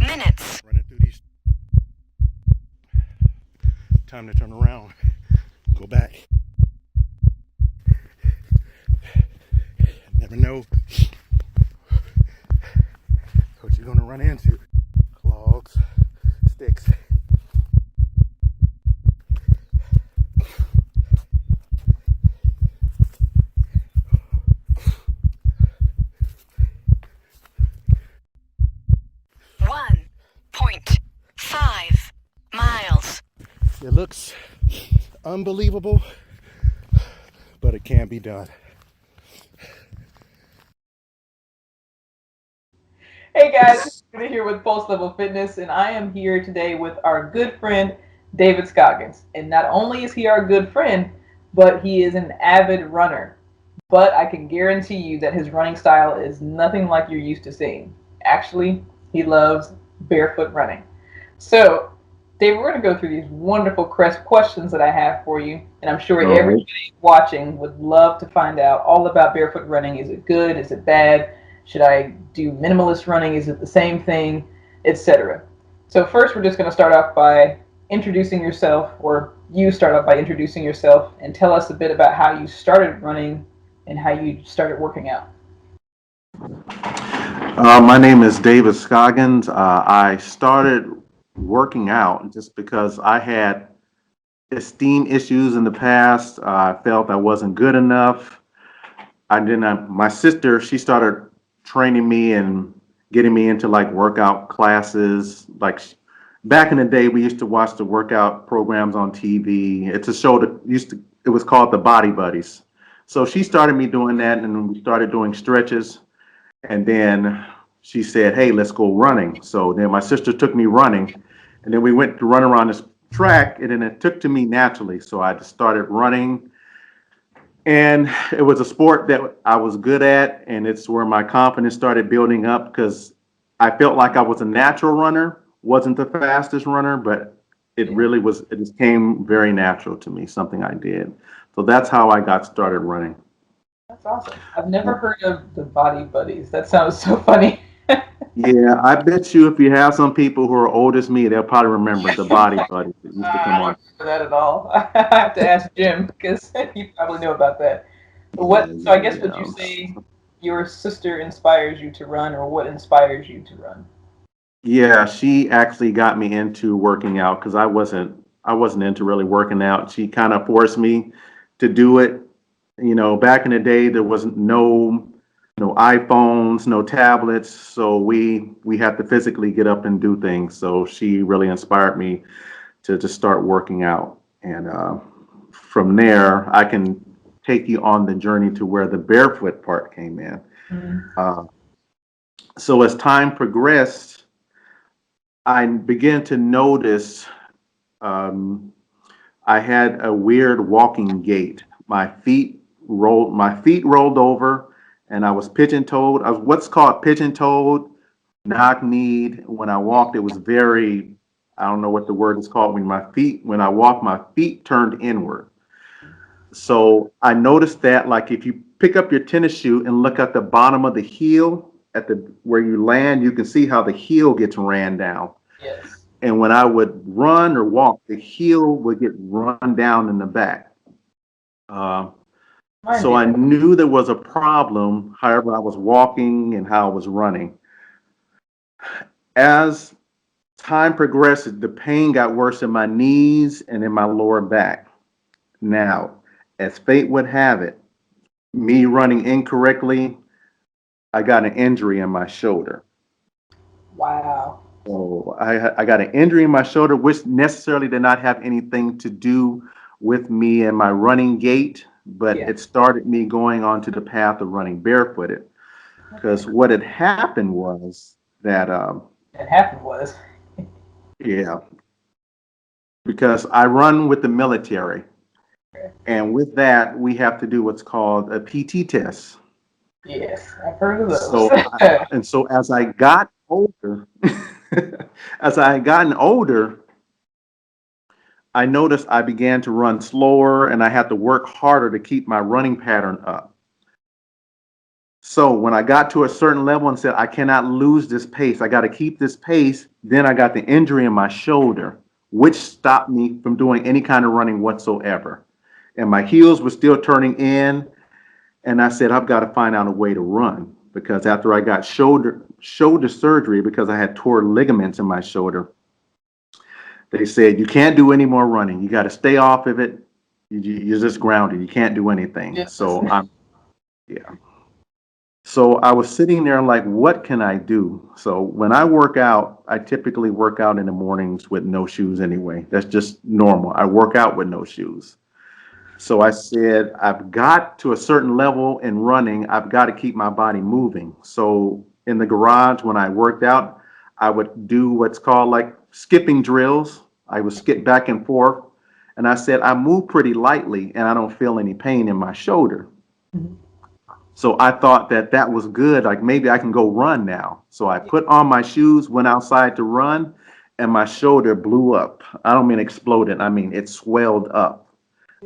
minutes. Running through these. Time to turn around. Go back. Never know what you're gonna run into. Clogs, sticks. One point 5 miles. It looks unbelievable, but it can be done. Hey guys, this is Peter here with Pulse Level Fitness, and I am here today with our good friend David Scoggins. And not only is he our good friend, but he is an avid runner. But I can guarantee you that his running style is nothing like you're used to seeing. Actually, he loves barefoot running. So, David, we're going to go through these wonderful questions that I have for you, and I'm sure everybody watching would love to find out all about barefoot running. Is it good? Is it bad? Should I do minimalist running? Is it the same thing? Etc. So first, we're just going to start off by introducing yourself, or you start off by introducing yourself and tell us a bit about how you started running and how you started working out. My name is David Scoggins. I started working out just because I had esteem issues in the past. I felt I wasn't good enough. My sister, she started training me and getting me into like workout classes. Like back in the day, we used to watch the workout programs on TV. It's a show that it was called The Body Buddies. So she started me doing that, and we started doing stretches. And then she said, "Hey, let's go running." So then my sister took me running, and then we went to run around this track, and then it took to me naturally. So I just started running, and it was a sport that I was good at, and it's where my confidence started building up because I felt like I was a natural runner, wasn't the fastest runner, but it really was, it just came very natural to me, something I did. So that's how I got started running. That's awesome. I've never heard of the Body Buddies. That sounds so funny. Yeah, I bet you if you have some people who are old as me, they'll probably remember the Body Buddies that used to come I on. don't remember that at all. I have to ask Jim because he probably know about that. Yeah, So I yeah, guess would you yeah. say your sister inspires you to run, or what inspires you to run? Yeah, she actually got me into working out because I wasn't into really working out. She kind of forced me to do it. You know, back in the day, there wasn't no iPhones, no tablets, so we had to physically get up and do things. So she really inspired me to just start working out, and from there, I can take you on the journey to where the barefoot part came in. Mhm. Uh, so as time progressed, I began to notice um, I had a weird walking gait. My feet rolled over, and I was pigeon-toed. I was what's called pigeon-toed, knock-kneed. When I walked, it was very, I don't know what the word is called, when I walked, my feet turned inward. So I noticed that, like, if you pick up your tennis shoe and look at the bottom of the heel, at the where you land, you can see how the heel gets ran down. Yes. And when I would run or walk, the heel would get run down in the back. Uh, Mine so I did. knew there was a problem, however, I was walking and how I was running. As time progressed, the pain got worse in my knees and in my lower back. Now, as fate would have it, me running incorrectly, I got an injury in my shoulder. Wow. So I got an injury in my shoulder, which necessarily did not have anything to do with me and my running gait, but Yeah. it started me going onto the path of running barefooted. Okay. Because what had happened was that, What happened was. yeah, because I run with the military, Okay. and with that, we have to do what's called a PT test. Yes, I've heard of those. So, and so as I got older, as I had gotten older, I noticed I began to run slower and I had to work harder to keep my running pattern up. So when I got to a certain level and said, I cannot lose this pace, I got to keep this pace, then I got the injury in my shoulder, which stopped me from doing any kind of running whatsoever. And my heels were still turning in. And I said, I've got to find out a way to run, because after I got shoulder surgery, because I had tore ligaments in my shoulder, they said, you can't do any more running. You got to stay off of it. You're just grounded. You can't do anything. Yes. Yeah. So I was sitting there like, what can I do? So when I work out, I typically work out in the mornings with no shoes anyway. That's just normal. I work out with no shoes. So I said, I've got to a certain level in running, I've got to keep my body moving. So in the garage, when I worked out, I would do what's called like skipping drills. I would skip back and forth. And I said, I move pretty lightly and I don't feel any pain in my shoulder. So I thought that that was good. Like maybe I can go run now. So I put on my shoes, went outside to run, and my shoulder blew up. I don't mean exploded. I mean, it swelled up.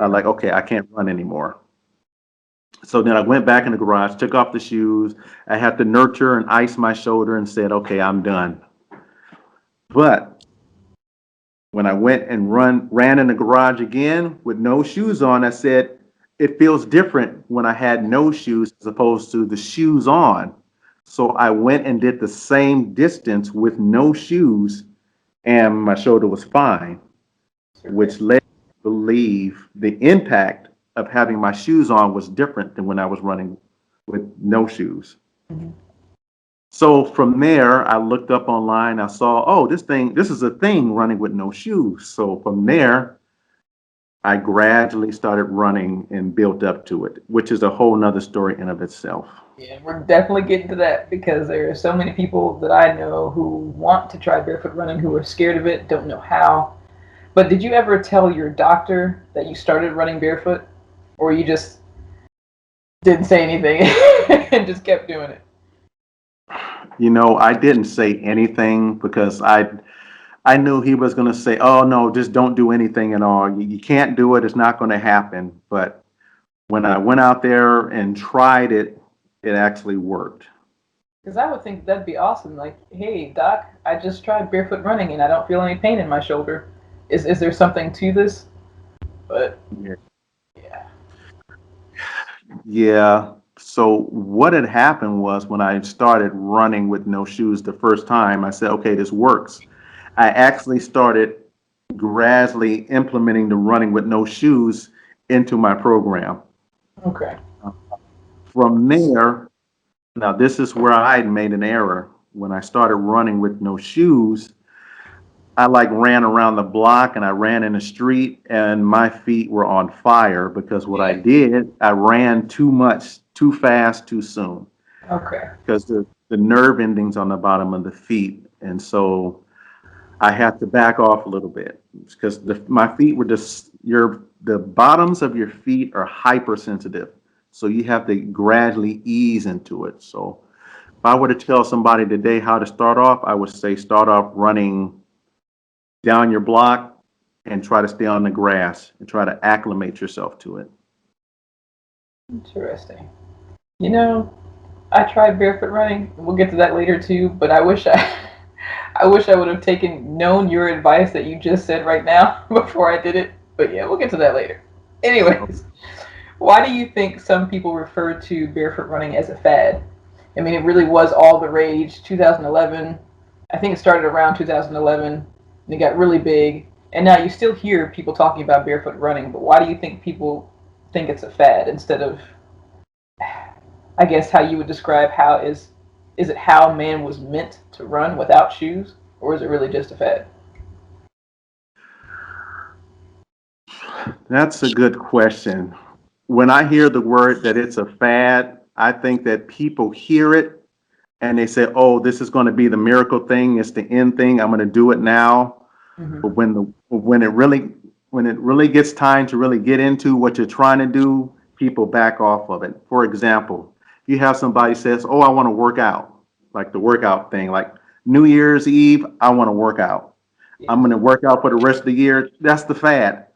I'm like, okay, I can't run anymore. So then I went back in the garage, took off the shoes. I had to nurture and ice my shoulder and said, okay, I'm done. But when I went and ran in the garage again with no shoes on, I said, it feels different when I had no shoes as opposed to the shoes on. So I went and did the same distance with no shoes, and my shoulder was fine, which led me to believe the impact of having my shoes on was different than when I was running with no shoes. So from there, I looked up online. I saw, oh, this is a thing, running with no shoes. So from there, I gradually started running and built up to it, which is a whole nother story in of itself. Yeah, we're definitely getting to that because there are so many people that I know who want to try barefoot running who are scared of it, don't know how. But did you ever tell your doctor that you started running barefoot, or you just didn't say anything and just kept doing it? You know, I didn't say anything because I knew he was going to say, oh, no, just don't do anything at all. You can't do it. It's not going to happen. But when I went out there and tried it, it actually worked. Because I would think that'd be awesome. Like, hey, doc, I just tried barefoot running and I don't feel any pain in my shoulder. Is there something to this? But, yeah. Yeah. So what had happened was when I started running with no shoes the first time, I said, okay, this works. I actually started gradually implementing the running with no shoes into my program. Okay. From there, now this is where I had made an error. When I started running with no shoes, I like ran around the block and I ran in the street and my feet were on fire because what I did, I ran too much, too fast, too soon. Okay. Because the nerve endings on the bottom of the feet. And so I had to back off a little bit because my feet were just, the bottoms of your feet are hypersensitive. So you have to gradually ease into it. So if I were to tell somebody today how to start off, I would say start off running down your block and try to stay on the grass and try to acclimate yourself to it. Interesting. You know, I tried barefoot running. We'll get to that later too, but I wish I would have known your advice that you just said right now before I did it. But yeah, we'll get to that later. Anyways, why do you think some people refer to barefoot running as a fad? I mean, it really was all the rage. 2011, I think it started around 2011, and it got really big. And now you still hear people talking about barefoot running, but why do you think people think it's a fad instead of, I guess, how you would describe is it how man was meant to run without shoes, or is it really just a fad? That's a good question. When I hear the word that it's a fad, I think that people hear it and they say, oh, this is going to be the miracle thing. It's the end thing. I'm going to do it now. Mm-hmm. But when it really gets time to really get into what you're trying to do, people back off of it. For example, if you have somebody says, oh, I want to work out, like the workout thing, like New Year's Eve, I want to work out. I'm going to work out for the rest of the year. That's the fad.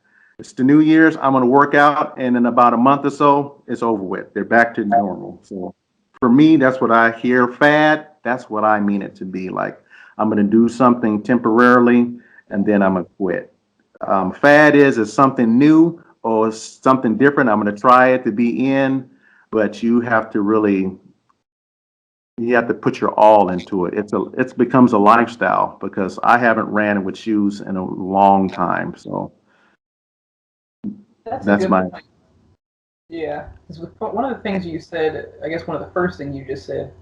It's the New Year's. I'm going to work out, and in about a month or so, it's over with. They're back to normal. So for me, that's what I hear. Fad, that's what I mean it to be. Like, I'm going to do something temporarily and then I'm going to quit. Fad is something new or something different. I'm going to try it to be in, but you have to put your all into it. It becomes a lifestyle because I haven't ran with shoes in a long time. So That's a that's good my, point. Yeah, 'cause one of the things you said, I guess one of the first things you just said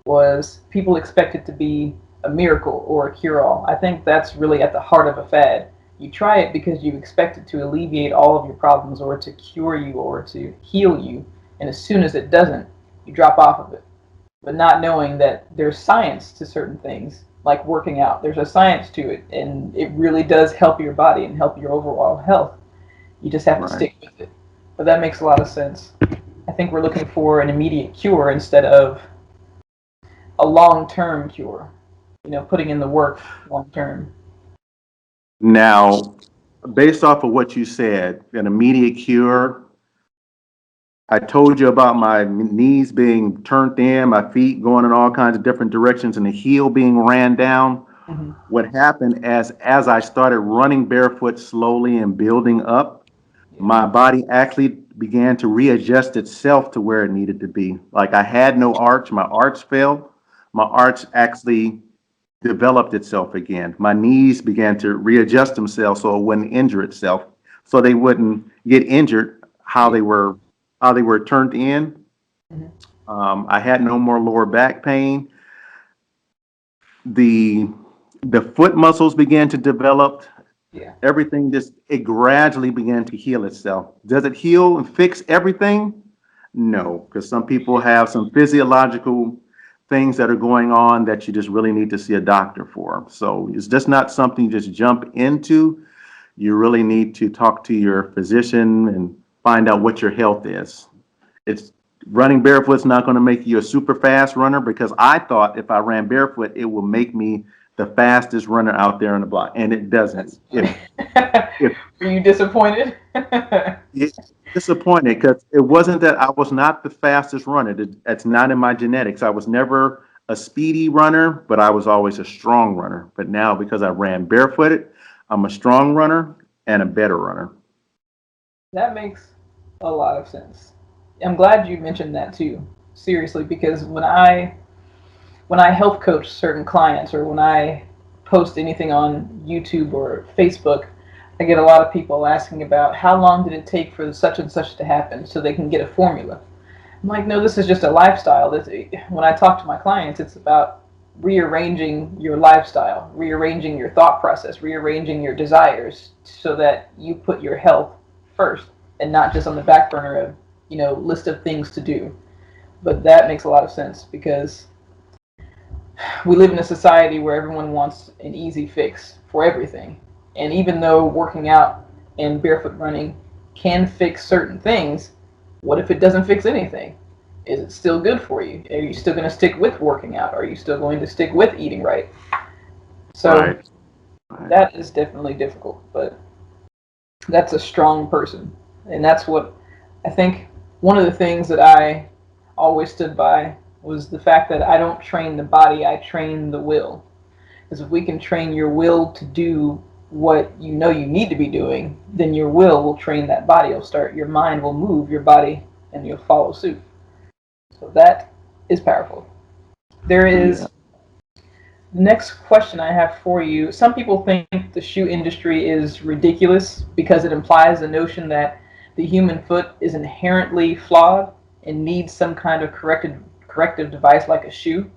was people expect it to be a miracle or a cure-all. I think that's really at the heart of a fad. You try it because you expect it to alleviate all of your problems or to cure you or to heal you, and as soon as it doesn't, you drop off of it. But not knowing that there's science to certain things, like working out. There's a science to it, and it really does help your body and help your overall health. You just have to right. stick with it. But that makes a lot of sense. I think we're looking for an immediate cure instead of a long-term cure. Putting in the work long term. Now, based off of what you said, an immediate cure, I told you about my knees being turned in, my feet going in all kinds of different directions, and the heel being ran down. Hmm. What happened as I started running barefoot slowly and building up, Yeah. my body actually began to readjust itself to where it needed to be. Like I had no arch, my arch fell. My arch actually developed itself again. My knees began to readjust themselves so it wouldn't injure itself, so they wouldn't get injured Yeah. how they were turned in. Hmm. I had no more lower back pain. The the foot muscles began to develop. Yeah. Everything just it gradually began to heal itself. Does it heal and fix everything? No, because some people have some physiological things that are going on that you just really need to see a doctor for. So it's just not something you just jump into. You really need to talk to your physician and find out what your health is. It's running barefoot's not going to make you a super fast runner because I thought if I ran barefoot, it will make me the fastest runner out there on the block, and it doesn't. That's funny. If Were you disappointed? It's disappointing because it wasn't that I was not the fastest runner. That's not in my genetics. I was never a speedy runner, but I was always a strong runner. But now, because I ran barefooted, I'm a strong runner and a better runner. That makes a lot of sense. I'm glad you mentioned that too. Seriously, because when I health coach certain clients or when I post anything on YouTube or Facebook, I get a lot of people asking about how long did it take for such and such to happen so they can get a formula. I'm like, no, this is just a lifestyle. When I talk to my clients, it's about rearranging your lifestyle, rearranging your thought process, rearranging your desires so that you put your health first and not just on the back burner of, list of things to do. But that makes a lot of sense because we live in a society where everyone wants an easy fix for everything. And even though working out and barefoot running can fix certain things, what if it doesn't fix anything? Is it still good for you? Are you still going to stick with working out? Are you still going to stick with eating right? So Right. Right. that is definitely difficult, but that's a strong person. And that's what I think one of the things that I always stood by was the fact that I don't train the body, I train the will. Because if we can train your will to do what you know you need to be doing, then your will train that body. Your mind will move your body and you'll follow suit. So that is powerful. There Yeah. is next question I have for you. Some people think the shoe industry is ridiculous because it implies the notion that the human foot is inherently flawed and needs some kind of corrective device like a shoe.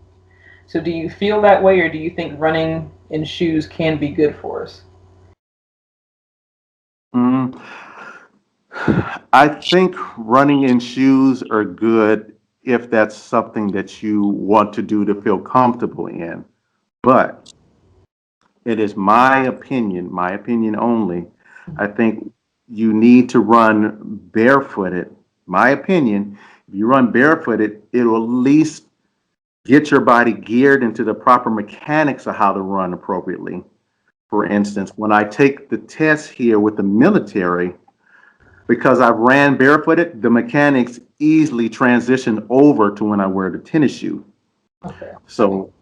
So do you feel that way, or do you think running in shoes can be good for us? Mm. I think running in shoes are good if that's something that you want to do to feel comfortable in. But it is my opinion only. I think you need to run barefooted. My opinion, if you run barefooted, it'll at least get your body geared into the proper mechanics of how to run appropriately. For instance, when I take the test here with the military, because I've ran barefooted, the mechanics easily transition over to when I wear the tennis shoe. Okay. So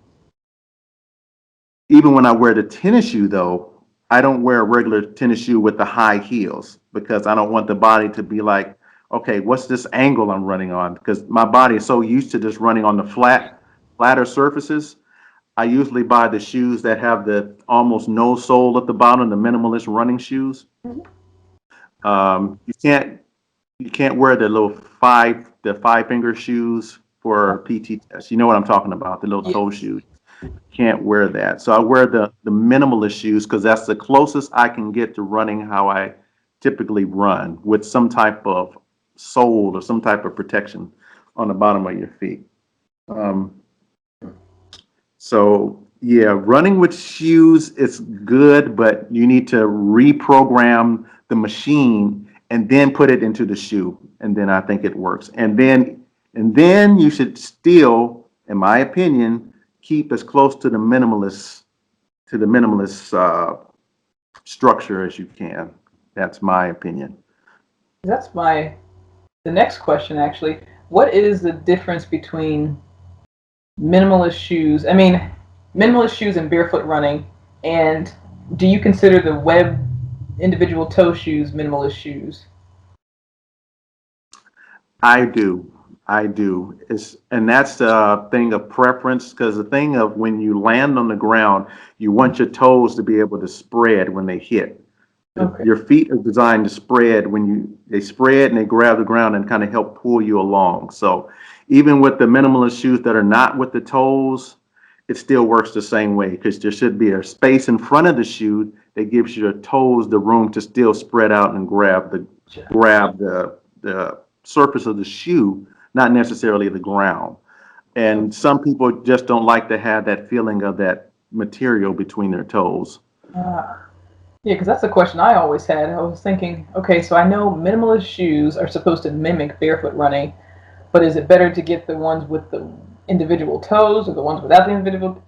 even when I wear the tennis shoe, though, I don't wear a regular tennis shoe with the high heels because I don't want the body to be like, okay, what's this angle I'm running on? Because my body is so used to just running on the flatter surfaces. I usually buy the shoes that have the almost no sole at the bottom, the minimalist running shoes. You can't wear the little the five finger shoes for PT tests. You know what I'm talking about, the little Yeah. toe shoes. Can't wear that. So I wear the minimalist shoes because that's the closest I can get to running how I typically run, with some type of sole or some type of protection on the bottom of your feet. Um, so yeah, running with shoes is good, but you need to reprogram the machine and then put it into the shoe, and then I think it works. And then you should still, in my opinion, keep as close to the minimalist structure as you can. That's my opinion. That's the next question actually. What is the difference between minimalist shoes? I mean, minimalist shoes and barefoot running, and do you consider the web individual toe shoes minimalist shoes? I do. I do. And that's the thing of preference, because the thing of when you land on the ground, you want your toes to be able to spread when they hit. Okay. Your feet are designed to spread when they spread and they grab the ground and kind of help pull you along. So even with the minimalist shoes that are not with the toes, it still works the same way because there should be a space in front of the shoe that gives your toes the room to still spread out and grab the surface of the shoe, not necessarily the ground. And some people just don't like to have that feeling of that material between their toes. Yeah, because that's the question I always had. I was thinking, okay, so I know minimalist shoes are supposed to mimic barefoot running, but is it better to get the ones with the individual toes or the ones without the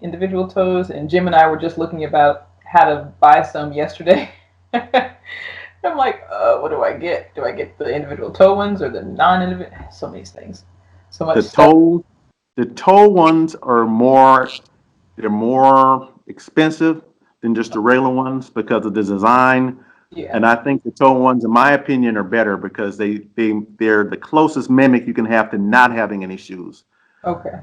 individual toes? And Jim and I were just looking about how to buy some yesterday. I'm like, what do I get? Do I get the individual toe ones or the non-individual? So many things, so much The stuff. toe ones are they're more expensive than just the regular ones because of the design. Yeah. And I think the toe ones, in my opinion, are better because they're the closest mimic you can have to not having any shoes. Okay.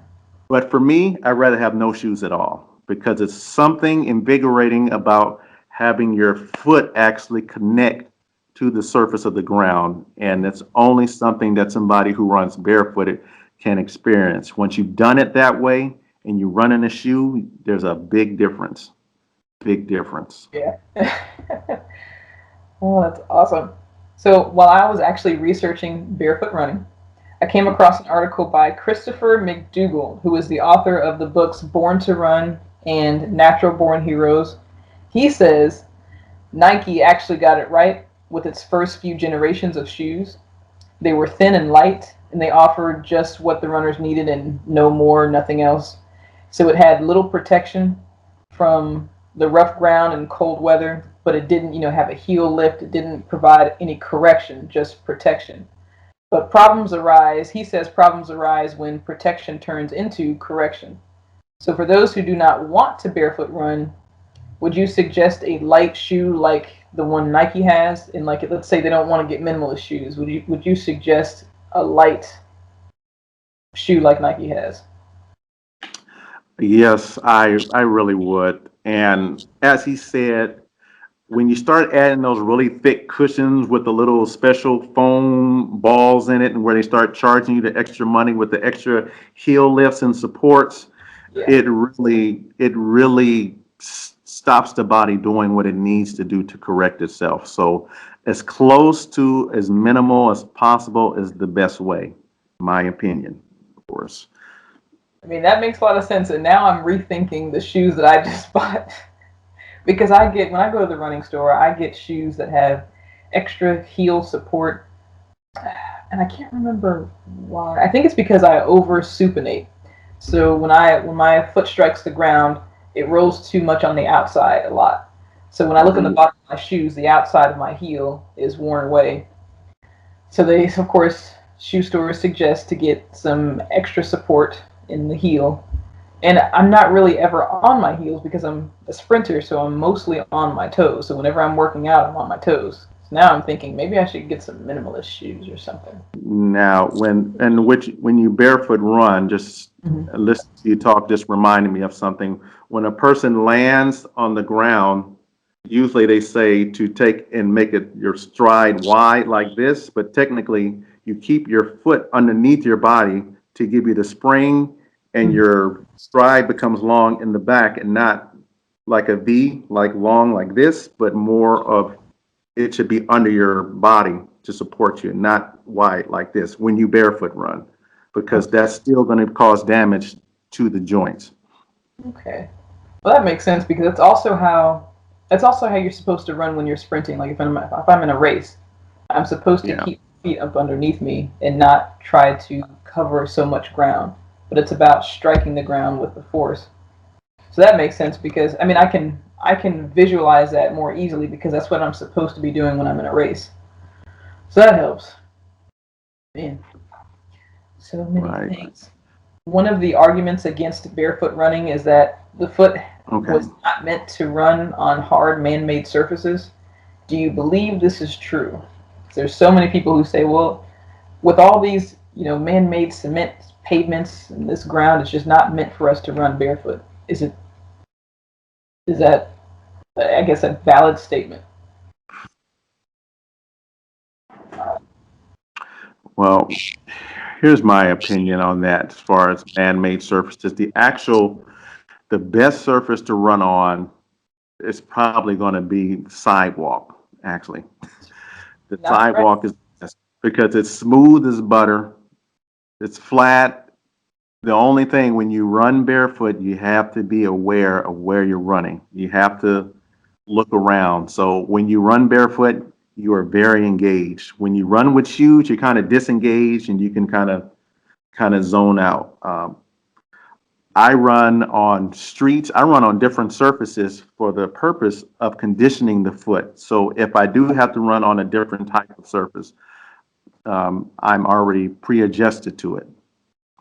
But for me, I'd rather have no shoes at all because it's something invigorating about having your foot actually connect to the surface of the ground. And it's only something that somebody who runs barefooted can experience. Once you've done it that way and you run in a shoe, there's a big difference. Big difference. Yeah. Oh, that's awesome. So while I was actually researching barefoot running, I came across an article by Christopher McDougall, who is the author of the books Born to Run and Natural Born Heroes. He says Nike actually got it right with its first few generations of shoes. They were thin and light, and they offered just what the runners needed and no more, nothing else. So it had little protection from the rough ground and cold weather, but it didn't, have a heel lift. It didn't provide any correction, just protection. But he says problems arise when protection turns into correction. So for those who do not want to barefoot run, would you suggest a light shoe like the one Nike has? And like, let's say they don't want to get minimalist shoes. Would you suggest a light shoe like Nike has? Yes, I really would. And as he said, when you start adding those really thick cushions with the little special foam balls in it, and where they start charging you the extra money with the extra heel lifts and supports, Yeah. it really stops the body doing what it needs to do to correct itself. So as close to as minimal as possible is the best way, my opinion, of course. I mean, that makes a lot of sense. And now I'm rethinking the shoes that I just bought. Because when I go to the running store, I get shoes that have extra heel support. And I can't remember why. I think it's because I over supinate. So when my foot strikes the ground, it rolls too much on the outside a lot. So when I look at the bottom of my shoes, the outside of my heel is worn away. So they, of course, shoe stores suggest to get some extra support in the heel. And I'm not really ever on my heels because I'm a sprinter, so I'm mostly on my toes. So whenever I'm working out, I'm on my toes. So now I'm thinking maybe I should get some minimalist shoes or something. Now, when you barefoot run, just Hmm. listen to you talk, just reminded me of something. When a person lands on the ground, usually they say to take and make it your stride wide like this, but technically you keep your foot underneath your body to give you the spring, and your stride becomes long in the back and not like a V, like long like this, but more of it should be under your body to support you, not wide like this when you barefoot run, because that's still going to cause damage to the joints. Okay. Well, that makes sense because that's also how you're supposed to run when you're sprinting. Like if I'm in a race, I'm supposed to Yeah. keep feet up underneath me and not try to cover so much ground. But it's about striking the ground with the force. So that makes sense because I mean I can visualize that more easily because that's what I'm supposed to be doing when I'm in a race. So that helps. Man, so many Right. things. One of the arguments against barefoot running is that the foot Okay. was not meant to run on hard man-made surfaces. Do you believe this is true? There's so many people who say, well, with all these, man-made cement pavements and this ground, it's just not meant for us to run barefoot. Is that, I guess, a valid statement? Well, here's my opinion on that as far as man-made surfaces. The best surface to run on is probably going to be sidewalk, actually. The Not grass. sidewalk is best because it's smooth as butter, it's flat. The only thing when you run barefoot, you have to be aware of where you're running. You have to look around. So when you run barefoot, you are very engaged. When you run with shoes, you're kind of disengaged and you can kind of zone out. I run on streets. I run on different surfaces for the purpose of conditioning the foot. So if I do have to run on a different type of surface, I'm already pre-adjusted to it.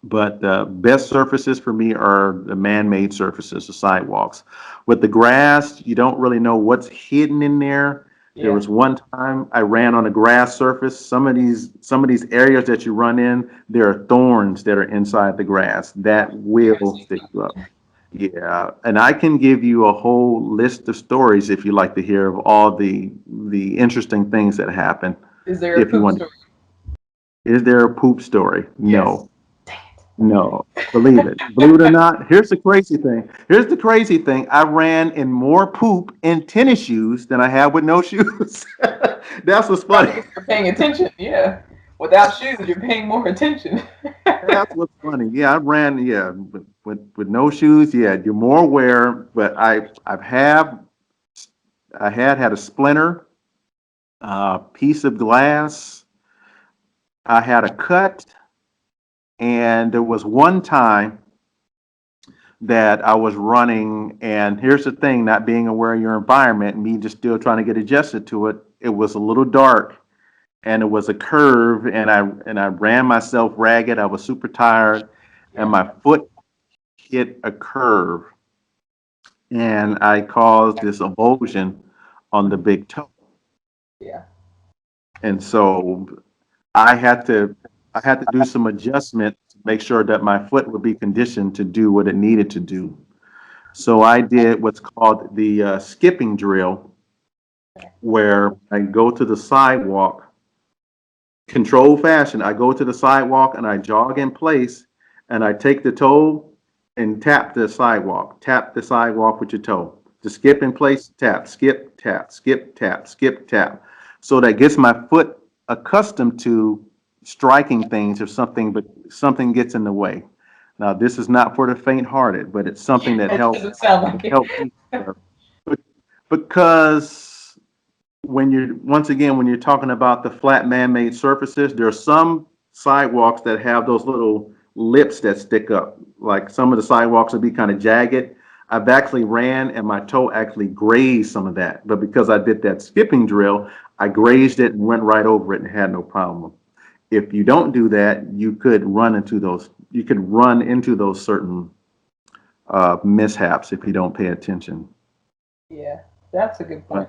But the best surfaces for me are the man-made surfaces, the sidewalks. With the grass, you don't really know what's hidden in there. There Yeah. was one time I ran on a grass surface. Some of these areas that you run in, there are thorns that are inside the grass that will stick you up. Yeah, and I can give you a whole list of stories if you like to hear of all the interesting things that happen. Is there a If you poop want, story? is there a poop story? Yes. No. No, believe it. Believe it or not, here's the crazy thing. Here's the crazy thing. I ran in more poop in tennis shoes than I have with no shoes. That's what's Probably funny. because you're paying attention. Yeah. Without shoes, you're paying more attention. That's what's funny. Yeah, I ran, yeah, with no shoes. Yeah, you're more aware, but I had a splinter, piece of glass. I had a cut, and there was one time that I was running. And here's the thing, not being aware of your environment, me just still trying to get adjusted to it. It was a little dark and it was a curve, and I ran myself ragged. I was super tired, and Yeah. my foot hit a curve, and I caused this avulsion on the big toe. Yeah. And so I had to I had to do some adjustment to make sure that my foot would be conditioned to do what it needed to do. So I did what's called the skipping drill, where I go to the sidewalk, controlled fashion. I go to the sidewalk and I jog in place, and I take the toe and tap the sidewalk. Tap the sidewalk with your toe. To skip in place, tap, skip, tap, skip, tap, skip, tap. So that gets my foot accustomed to striking things if something gets in the way. Now, this is not for the faint-hearted, but it's something that It helps doesn't sound like help it. me because when you're talking about the flat man-made surfaces, there are some sidewalks that have those little lips that stick up. Like some of the sidewalks will be kind of jagged. I've actually ran and my toe actually grazed some of that. But because I did that skipping drill, I grazed it and went right over it and had no problem. If you don't do that, you could run into those certain mishaps if you don't pay attention. Yeah, that's a good point.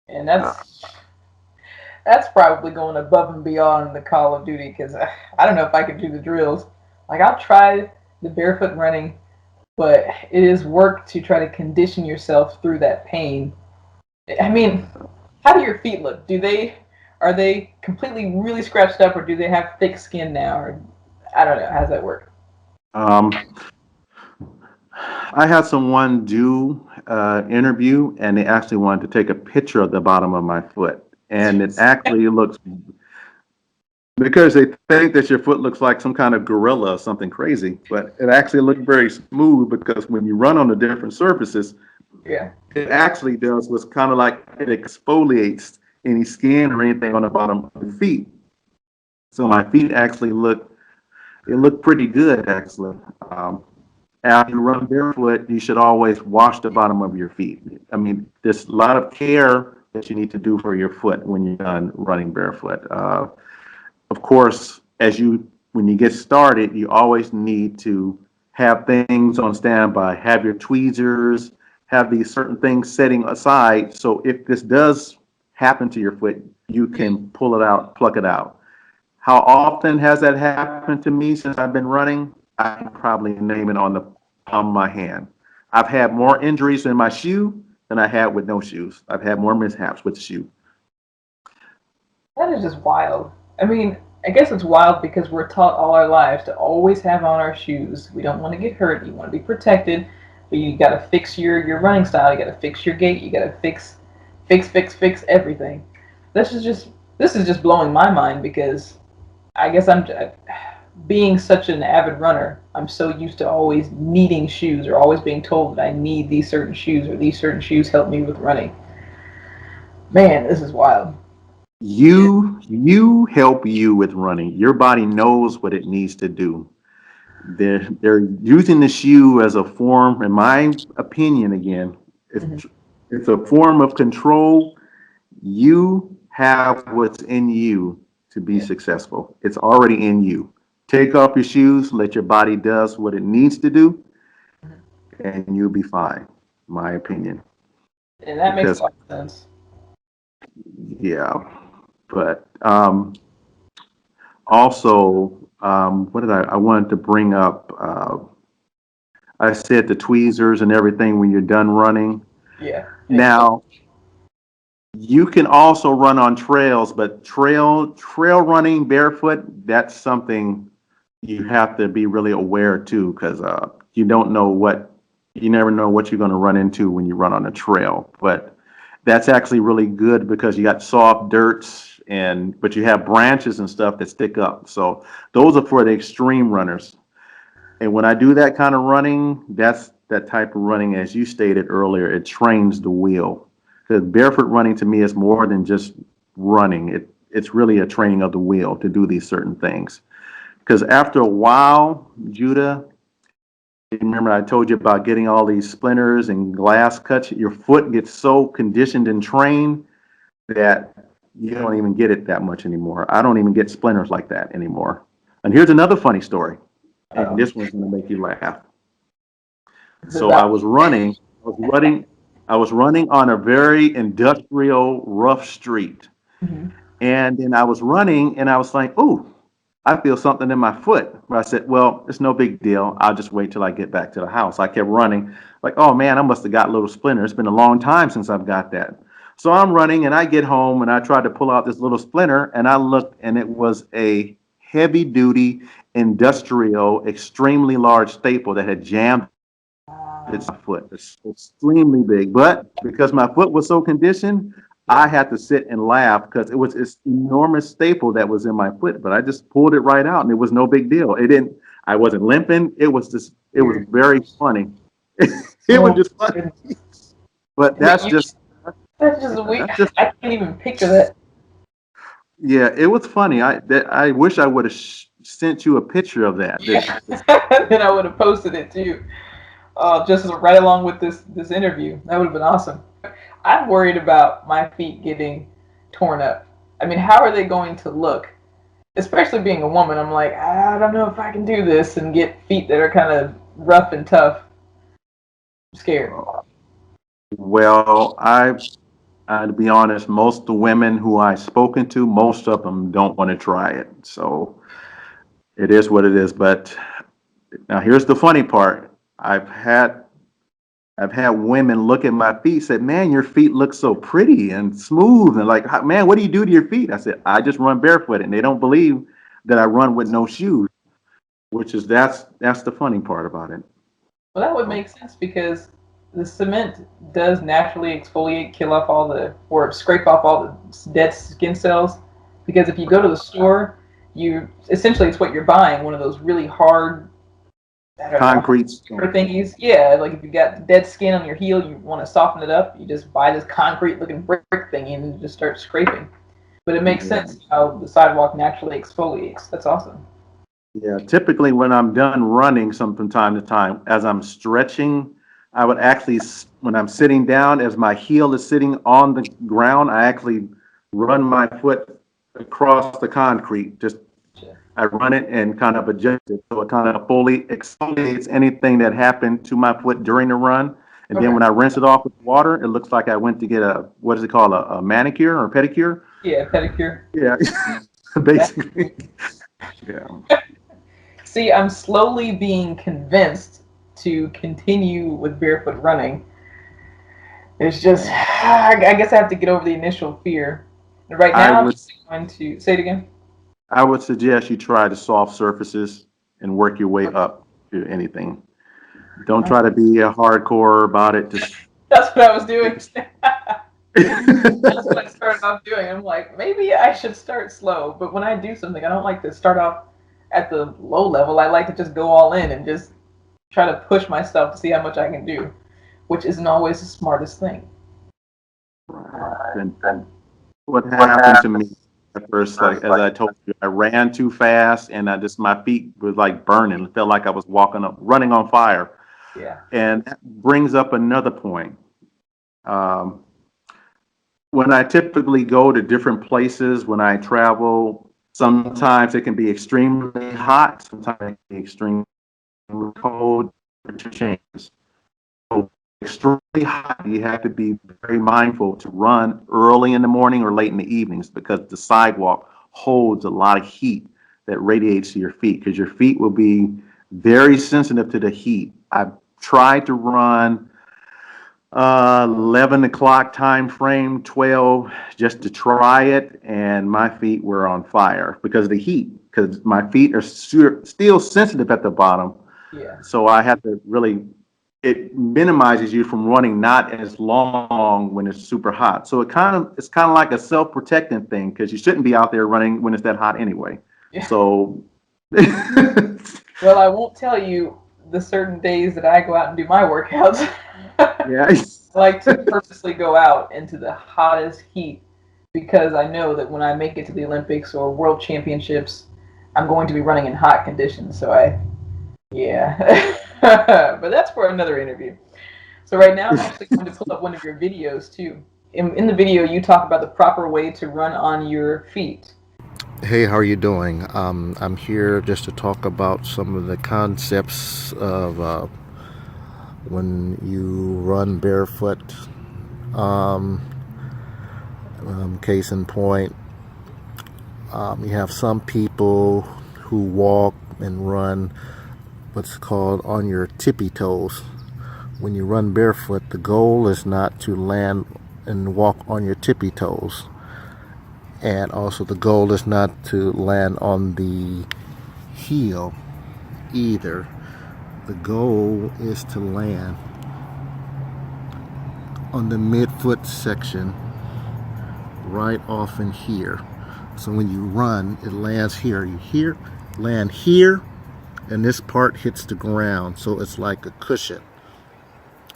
But, And uh, that's probably going above and beyond the Call of Duty because I don't know if I could do the drills. Like I'll try the barefoot running, but it is work to try to condition yourself through that pain. I mean, how do your feet look? Are they completely really scratched up, or do they have thick skin now? Or I don't know. How does that work? um, I had someone do interview, and they actually wanted to take a picture of the bottom of my foot, and it actually looks because they think that your foot looks like some kind of gorilla or something crazy, but it actually looked very smooth because when you run on the different surfaces, Yeah. it actually does what's kind of like it exfoliates any skin or anything on the bottom of the feet. So my feet actually look pretty good actually. After you run barefoot, you should always wash the bottom of your feet. I mean, there's a lot of care that you need to do for your foot when you're done running barefoot. Of course, when you get started, you always need to have things on standby, have your tweezers, have these certain things setting aside. So if this does happen to your foot, you can pull it out, pluck it out. How often has that happened to me since I've been running? I can probably name it on the palm of my hand. I've had more injuries in my shoe than I had with no shoes. I've had more mishaps with the shoe. That is just wild. I mean, I guess it's wild because we're taught all our lives to always have on our shoes. We don't want to get hurt. You want to be protected, but you got to fix your running style. You got to fix your gait. You got to fix everything. This is just blowing my mind because I guess I'm being such an avid runner. I'm so used to always needing shoes or always being told that I need these certain shoes or these certain shoes help me with running. Man, this is wild. You help you with running. Your body knows what it needs to do. They're using the shoe as a form, in my opinion, again, Mhm. it's a form of control. You have what's in you to be Yeah. successful. It's already in you. Take off your shoes, let your body does what it needs to do, and you'll be fine, my opinion. And that makes a Because lot of sense. yeah, but also, what did I wanted to bring up? I said the tweezers and everything when you're done running. Yeah. Now, you can also run on trails, but trail running barefoot, that's something you have to be really aware too, because you don't know you never know what you're going to run into when you run on a trail. But that's actually really good because you got soft dirts but you have branches and stuff that stick up. So those are for the extreme runners. And when I do that kind of running, that's that type of running, as you stated earlier, it trains the wheel. Because barefoot running to me is more than just running. It's really a training of the wheel to do these certain things. Because after a while, Judah, remember I told you about getting all these splinters and glass cuts. Your foot gets so conditioned and trained that you don't even get it that much anymore. I don't even get splinters like that anymore. And here's another funny story, and Um, this one's going to make you laugh. is it So about? I was running on a very industrial, rough street. Mhm. And then I was running and I was like, "Ooh, I feel something in my foot." But I said, "Well, it's no big deal. I'll just wait till I get back to the house." I kept running, like, "Oh man, I must have got a little splinter. It's been a long time since I've got that." So I'm running and I get home and I tried to pull out this little splinter and I looked and it was a heavy duty industrial, extremely large staple that had jammed its foot. It's extremely big. But because my foot was so conditioned, Yeah. I had to sit and laugh because it was this enormous staple that was in my foot. But I just pulled it right out and it was no big deal. I wasn't limping. It was Weird. very funny. It was Oh, just funny. goodness. But I mean, that's just weird. that's just, I can't even picture that. yeah, it was funny. I wish I would have sent you a picture of that. Yeah. Then I would have posted it too. just right along with this interview. That would have been awesome. I'm worried about my feet getting torn up. I mean, how are they going to look? Especially being a woman, I'm like, I don't know if I can do this and get feet that are kind of rough and tough. I'm scared. Well, to be honest, most of the women who I've spoken to, most of them don't want to try it. So it is what it is. But now here's the funny part. I've had women look at my feet, said, "Man, your feet look so pretty and smooth." And like, "Man, what do you do to your feet?" I said, "I just run barefoot." And they don't believe that I run with no shoes, which is that's the funny part about it. Well, that would make sense because the cement does naturally exfoliate, kill off all the, or scrape off all the dead skin cells. Because if you go to the store, you essentially it's what you're buying, one of those really hard, I don't know, Concrete. paper thingies. Yeah, like if you've got dead skin on your heel, you want to soften it up, you just buy this concrete looking brick thingy and you just start scraping. But it makes Yeah. sense how the sidewalk naturally exfoliates. That's awesome. Yeah, typically when I'm done running, some from time to time, as I'm stretching, I would actually, when I'm sitting down, as my heel is sitting on the ground, I actually run my foot across the concrete. Just I run it and kind of adjust it so it kind of fully exfoliates anything that happened to my foot during the run. And then Okay. when I rinse it off with water, it looks like I went to get what is it called, a manicure or pedicure? Yeah, pedicure. Yeah, basically. Yeah. See, I'm slowly being convinced to continue with barefoot running. It's just, I guess I have to get over the initial fear. Right I now, I'm would just going to say it again. I would suggest you try the soft surfaces and work your way up to anything. Don't try to be a hardcore about it. Just That's what I was doing. That's what I started off doing. I'm like, maybe I should start slow. But when I do something, I don't like to start off at the low level. I like to just go all in and just try to push myself to see how much I can do, which isn't always the smartest thing. and what happened to me at first, like as I told you, I ran too fast and I just my feet was like burning. It felt like I was running on fire. Yeah. And that brings up another point. Um, when I typically go to different places, when I travel, sometimes it can be extremely hot, sometimes it can be extremely cold, temperature changes. So extremely hot, you have to be very mindful to run early in the morning or late in the evenings because the sidewalk holds a lot of heat that radiates to your feet because your feet will be very sensitive to the heat. I've tried to run 11 o'clock time frame, 12, just to try it, and my feet were on fire because of the heat, because my feet are still sensitive at the bottom. Yeah. So I have to really, it minimizes you from running not as long when it's super hot. So it's kind of like a self-protecting thing because you shouldn't be out there running when it's that hot anyway. Yeah. So Well, I won't tell you the certain days that I go out and do my workouts. yeah. I like to purposely go out into the hottest heat because I know that when I make it to the Olympics or World Championships, I'm going to be running in hot conditions. Yeah. But that's for another interview. So right now, I'm actually going to pull up one of your videos too. In the video, you talk about the proper way to run on your feet. Hey, how are you doing? I'm here just to talk about some of the concepts of when you run barefoot. Um, Case in point, you have some people who walk and run what's called on your tippy toes. When you run barefoot, the goal is not to land and walk on your tippy toes. And also the goal is not to land on the heel either. The goal is to land on the midfoot section right off in here. So when you run, it lands here. Land here, and this part hits the ground. So it's like a cushion.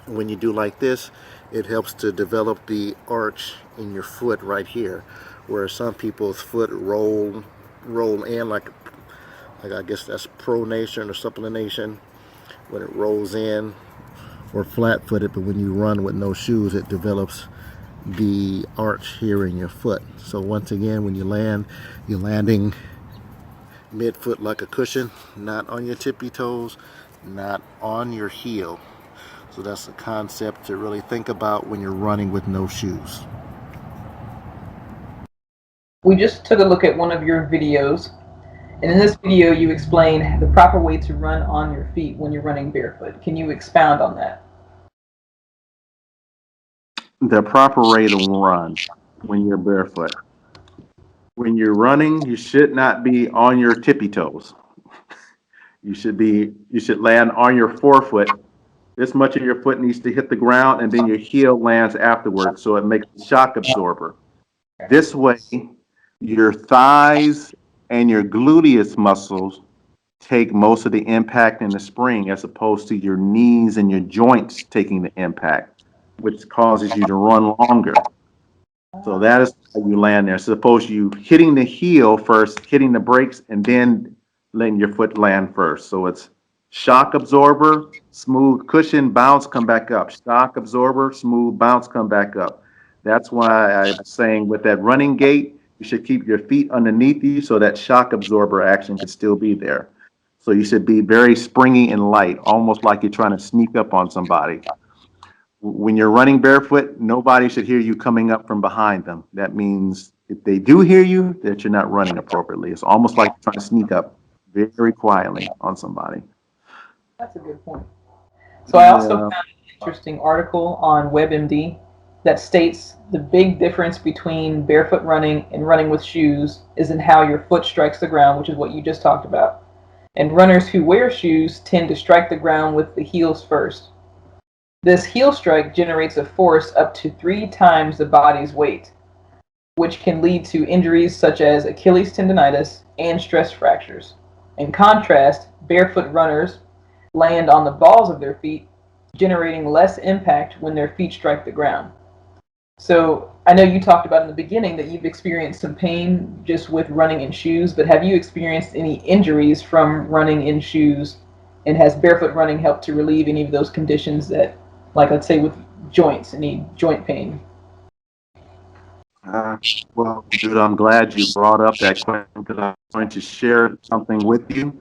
When you do like this, it helps to develop the arch in your foot right here, where some people's foot roll in like I guess that's pronation or supination when it rolls in or flat-footed, but when you run with no shoes, it develops the arch here in your foot. So once again, when you land, you're landing mid-foot like a cushion, not on your tippy toes, not on your heel. So that's a concept to really think about when you're running with no shoes. We just took a look at one of your videos, and in this video you explain the proper way to run on your feet when you're running barefoot. Can you expound on that? The proper way to run when you're barefoot. When you're running, you should not be on your tippy toes. You should land on your forefoot. This much of your foot needs to hit the ground, and then your heel lands afterwards, so it makes a shock absorber. This way, your thighs and your gluteus muscles take most of the impact in the spring, as opposed to your knees and your joints taking the impact, which causes you to run longer. So that is how you land there. So suppose you hitting the heel first, hitting the brakes, and then letting your foot land first. So it's shock absorber, smooth cushion, bounce, come back up. Shock absorber, smooth bounce, come back up. That's why I'm saying with that running gait, you should keep your feet underneath you so that shock absorber action can still be there. So you should be very springy and light, almost like you're trying to sneak up on somebody. When you're running barefoot, nobody should hear you coming up from behind them. That means if they do hear you, that you're not running appropriately. It's almost like trying to sneak up very quietly on somebody. That's a good point. So I also Yeah. found an interesting article on WebMD that states the big difference between barefoot running and running with shoes is in how your foot strikes the ground, which is what you just talked about. And runners who wear shoes tend to strike the ground with the heels first. This heel strike generates a force up to 3 times the body's weight, which can lead to injuries such as Achilles tendonitis and stress fractures. In contrast, barefoot runners land on the balls of their feet, generating less impact when their feet strike the ground. So I know you talked about in the beginning that you've experienced some pain just with running in shoes, but have you experienced any injuries from running in shoes? And has barefoot running helped to relieve any of those conditions that, like let's say with joints, any joint pain? Uh, well, dude, I'm glad you brought up that question because I'm going to share something with you.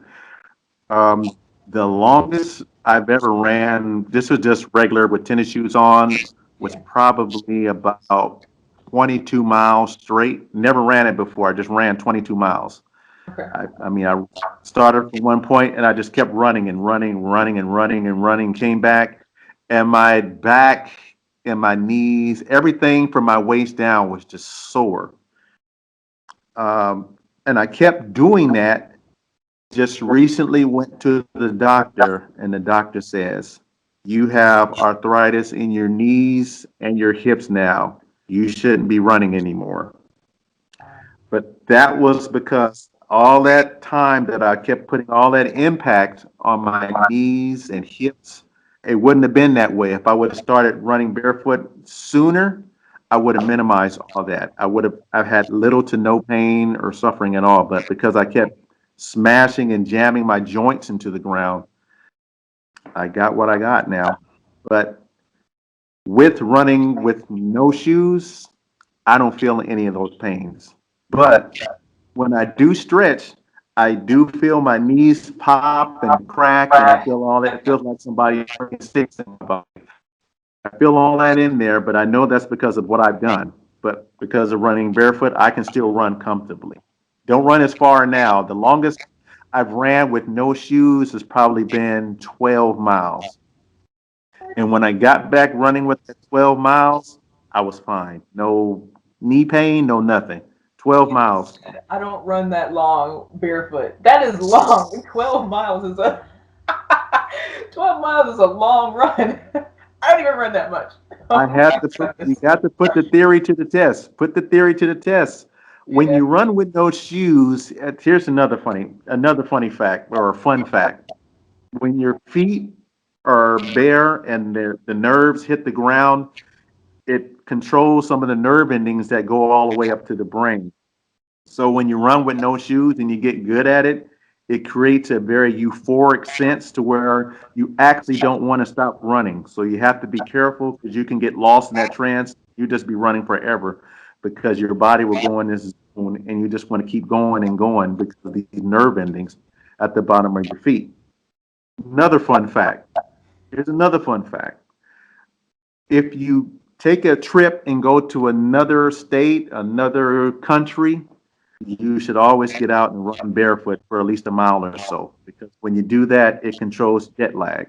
Um, the longest I've ever ran, this was just regular with tennis shoes on, was probably about 22 miles straight. Never ran it before. I just ran 22 miles. Okay. I mean, I started from one point and I just kept running and running, running and running and running, came back, and my back and my knees, everything from my waist down was just sore. And I kept doing that. Just recently went to the doctor, and the doctor says, you have arthritis in your knees and your hips now. You shouldn't be running anymore. But that was because all that time that I kept putting all that impact on my knees and hips, it wouldn't have been that way. If I would have started running barefoot sooner, I would have minimized all that. I've had little to no pain or suffering at all. But because I kept smashing and jamming my joints into the ground, I got what I got now. But with running with no shoes, I don't feel any of those pains. But when I do stretch, I do feel my knees pop and crack, and I feel all that. It feels like somebody putting sticks in my body. I feel all that in there, but I know that's because of what I've done. But because of running barefoot, I can still run comfortably. Don't run as far now. The longest I've ran with no shoes has probably been 12 miles. And when I got back running with the 12 miles, I was fine. No knee pain, no nothing. 12 miles. I don't run that long barefoot. That is long. 12 miles is a 12 miles is a long run. I don't even run that much. I Oh had my to put, you goodness. got to put the theory to the test. Put the theory to the test. When Yeah. you run with no shoes, here's another funny fact or a fun fact. When your feet are bare and the nerves hit the ground, it controls some of the nerve endings that go all the way up to the brain. So when you run with no shoes and you get good at it, It creates a very euphoric sense to where you actually don't want to stop running. So you have to be careful because you can get lost in that trance. You just be running forever because your body will go in this zone and you just want to keep going and going because of these nerve endings at the bottom of your feet. Another fun fact. Here's another fun fact. If you take a trip and go to another state, another country, you should always get out and run barefoot for at least a mile or so, because when you do that, it controls jet lag.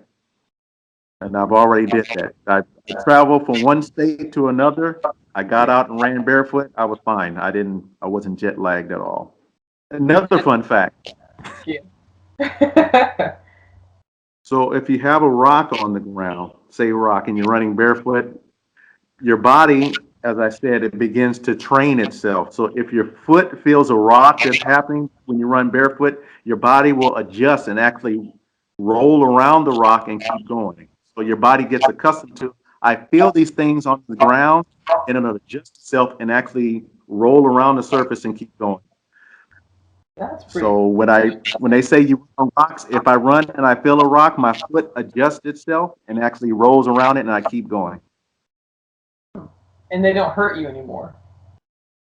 And I've already did that. I traveled from one state to another. I got out and ran barefoot. I was fine. I wasn't jet lagged at all. Another fun fact. Yeah. So if you have a rock on the ground, say a rock, and you're running barefoot, your body, as I said, it begins to train itself. So if your foot feels a rock that's happening when you run barefoot, your body will adjust and actually roll around the rock and keep going. So your body gets accustomed to, I feel these things on the ground, and it'll adjust itself and actually roll around the surface and keep going. That's pretty So when they say you run rocks, if I run and I feel a rock, my foot adjusts itself and actually rolls around it, and I keep going. cool. And they don't hurt you anymore.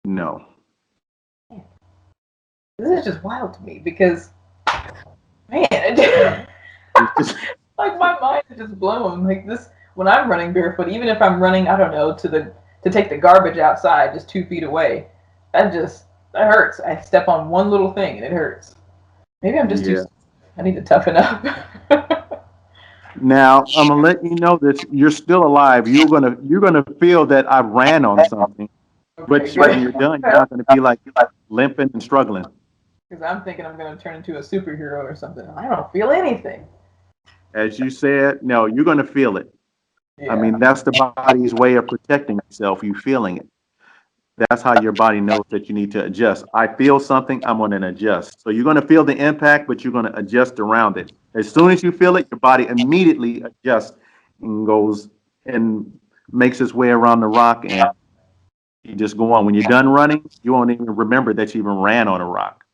No. This is just wild to me because, man, like my mind is just blown. Like this, when I'm running barefoot, even if I'm running, I don't know, to take the garbage outside, just 2 feet away, that hurts. I step on one little thing and it hurts. Maybe I'm just too. Yeah. I need to toughen up. Now I'm gonna let you know this. You're still alive. You're gonna feel that I ran on something, Okay, but when good. you're done, you're not gonna be like limping and struggling. Because I'm thinking I'm going to turn into a superhero or something. I don't feel anything. As you said, no, you're gonna feel it. I Yeah. mean, that's the body's way of protecting itself. You feeling it. That's how your body knows that you need to adjust. I feel something, I'm going to adjust. So you're going to feel the impact, but you're going to adjust around it. As soon as you feel it, your body immediately adjusts and goes and makes its way around the rock, and you just go on. When you're done running, you won't even remember that you even ran on a rock.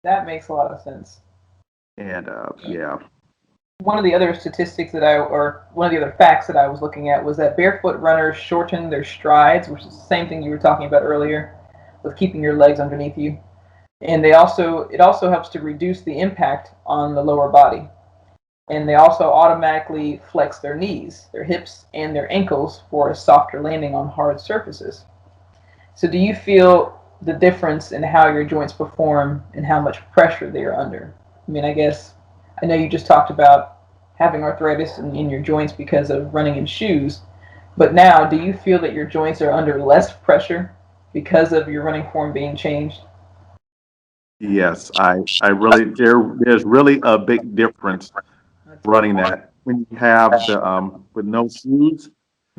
That makes a lot of sense. And yeah, One of the other statistics or one of the other facts that I was looking at was that barefoot runners shorten their strides, which is the same thing you were talking about earlier with keeping your legs underneath you. And it also helps to reduce the impact on the lower body. And they also automatically flex their knees, their hips, and their ankles for a softer landing on hard surfaces. So do you feel the difference in how your joints perform and how much pressure they are under? I mean, I know you just talked about having arthritis in your joints because of running in shoes, but now do you feel that your joints are under less pressure because of your running form being changed? yes, I really there's really a big difference That's running that when you have the with no shoes.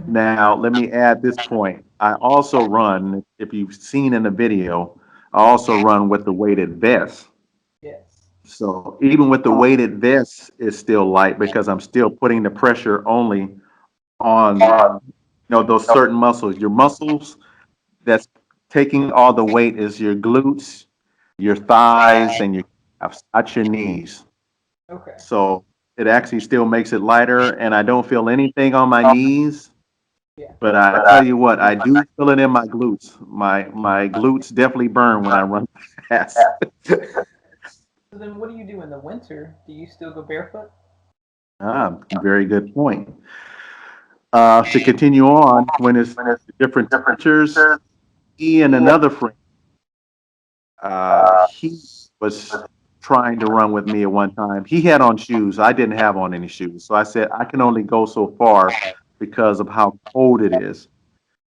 Now, let me add this point. I also run, if you've seen in the video, I also run with the weighted vest. yes. So even with the weighted vest, it's still light because I'm still putting the pressure only on, those certain muscles. Your muscles that's taking all the weight is your glutes, your thighs, and your calves, not your knees. Okay. So it actually still makes it lighter, and I don't feel anything on my knees. Yeah. But I tell you what, I do feel it in my glutes. My glutes definitely burn when I run fast. So then what do you do in the winter? Do you still go barefoot? Very good point. To continue on, when it's different temperatures, he and another friend, he was trying to run with me at one time. He had on shoes. I didn't have on any shoes. So I said, I can only go so far because of how cold it is.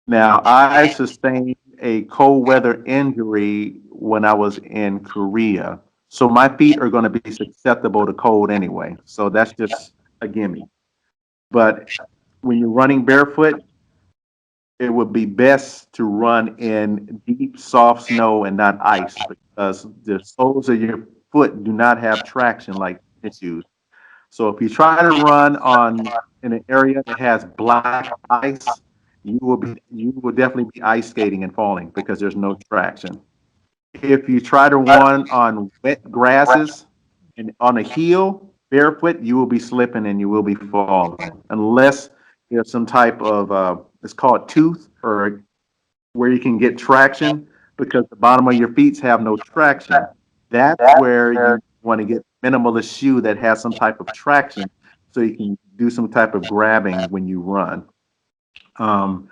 Now, I sustained a cold weather injury when I was in Korea. So my feet are going to be susceptible to cold anyway. So that's just a gimme. But when you're running barefoot, it would be best to run in deep, soft snow and not ice because the soles of your foot do not have traction like tennis shoes. So if you try to run on in an area that has black ice, you will definitely be ice skating and falling because there's no traction. If you try to run on wet grasses, And on a heel, barefoot, you will be slipping and you will be falling unless there's some type of, it's called tooth, or where you can get traction, because the bottom of your feet have no traction. That's where you want to get minimalist shoe that has some type of traction so you can do some type of grabbing when you run. Um,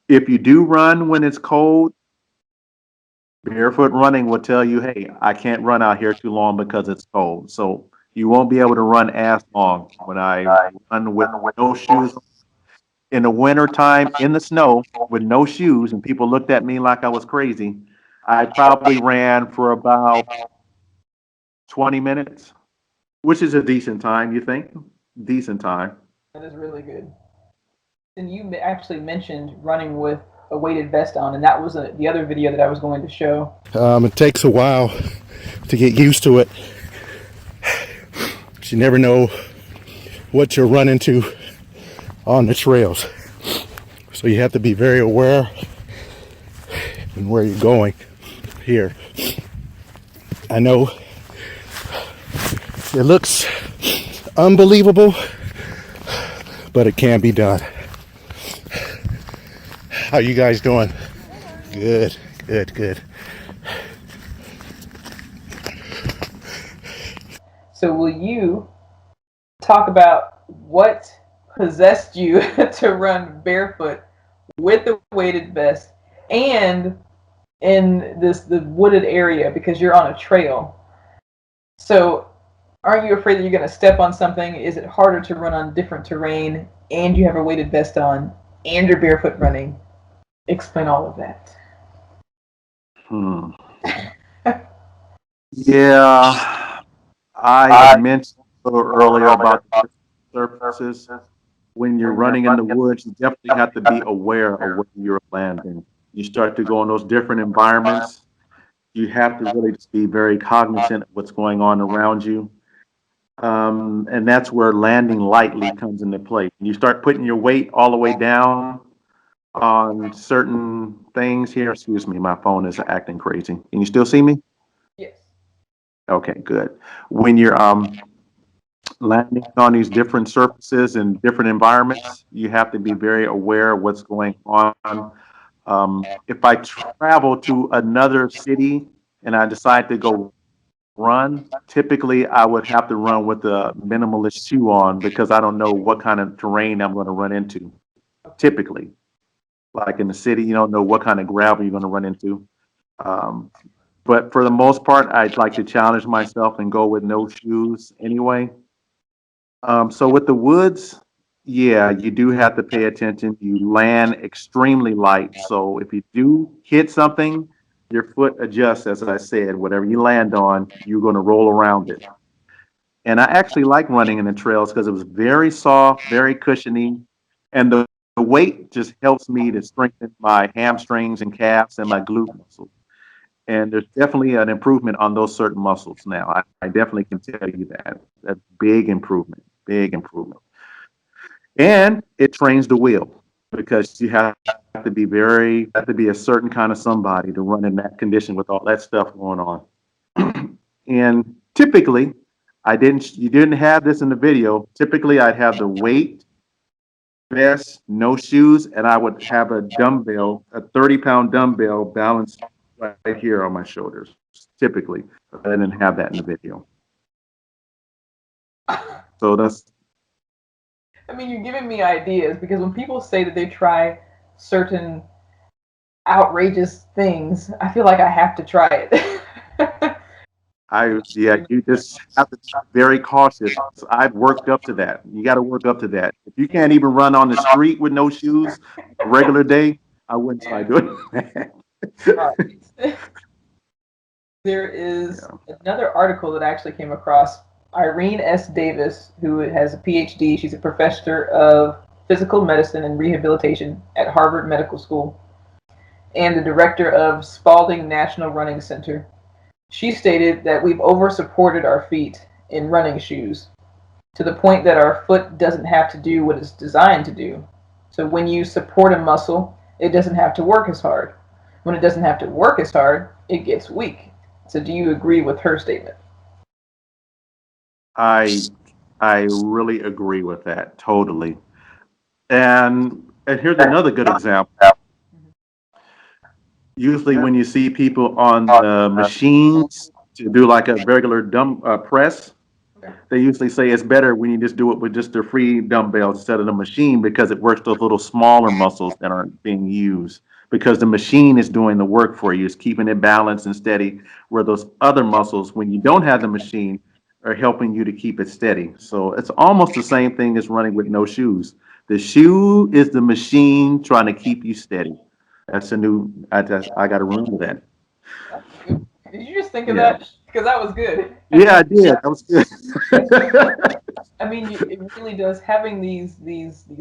if you do run when it's cold, barefoot running will tell you, hey, I can't run out here too long because it's cold. So you won't be able to run as long. When I run with no shoes in the winter time in the snow with no shoes, and people looked at me like I was crazy, I probably ran for about 20 minutes, which is a decent time, you think? Decent time. That is really good. And you actually mentioned running with a weighted vest on, and that was the other video that I was going to show. It takes a while to get used to it. You never know what you'll run into on the trails. So you have to be very aware and where you're going here. I know it looks unbelievable, but it can be done. How you guys doing? Good, good, good. So will you talk about what possessed you to run barefoot with the weighted vest and in the wooded area, because you're on a trail? So aren't you afraid that you're going to step on something? Is it harder to run on different terrain and you have a weighted vest on and you're barefoot running? Explain all of that. Yeah, I had mentioned a little earlier about the surfaces. When you're running in the woods, you definitely have to be aware of where you're landing. You start to go in those different environments. You have to really just be very cognizant of what's going on around you. And that's where landing lightly comes into play. You start putting your weight all the way down on certain things here. Excuse me, my phone is acting crazy. Can you still see me? Yes. Okay, good. When you're landing on these different surfaces and different environments, you have to be very aware of what's going on. If I travel to another city and I decide to go run, typically I would have to run with a minimalist shoe on because I don't know what kind of terrain I'm going to run into. Typically, like in the city, you don't know what kind of gravel you're going to run into. Um, but for the most part, I'd like to challenge myself and go with no shoes anyway. So with the woods, yeah, you do have to pay attention. You land extremely light. So if you do hit something, your foot adjusts, as I said, whatever you land on, you're going to roll around it. And I actually like running in the trails because it was very soft, very cushiony, and the weight just helps me to strengthen my hamstrings and calves and my glute muscles. And there's definitely an improvement on those certain muscles now. I definitely can tell you that. That's big improvement, big improvement. And it trains the wheel because you have to be a certain kind of somebody to run in that condition with all that stuff going on. And typically, you didn't have this in the video. Typically, I'd have the weight, vest, no shoes, and I would have a dumbbell, a 30-pound dumbbell balanced right here on my shoulders, typically. But I didn't have that in the video. So that's. I mean, you're giving me ideas, because when people say that they try certain outrageous things, I feel like I have to try it. You just have to be very cautious. I've worked up to that. You got to work up to that. If you can't even run on the street with no shoes a regular day, I wouldn't try doing that. Right. There is another article that I actually came across. Irene S. Davis, who has a PhD, she's a professor of physical medicine and rehabilitation at Harvard Medical School and the director of Spalding National Running Center. She stated that we've over-supported our feet in running shoes to the point that our foot doesn't have to do what it's designed to do. So when you support a muscle, it doesn't have to work as hard. When it doesn't have to work as hard, it gets weak. So do you agree with her statement? I I really agree with that totally. And here's another good example. Usually, when you see people on the machines to do like a regular dumb press, they usually say it's better when you just do it with just the free dumbbells instead of the machine because it works those little smaller muscles that aren't being used. Because the machine is doing the work for you, it's keeping it balanced and steady, where those other muscles, when you don't have the machine, are helping you to keep it steady. So it's almost the same thing as running with no shoes. The shoe is the machine trying to keep you steady. That's a new, I got to remember that. Did you just think of Yeah. that? Because that was good. Yeah, I did. That was good. I mean, it really does. Having these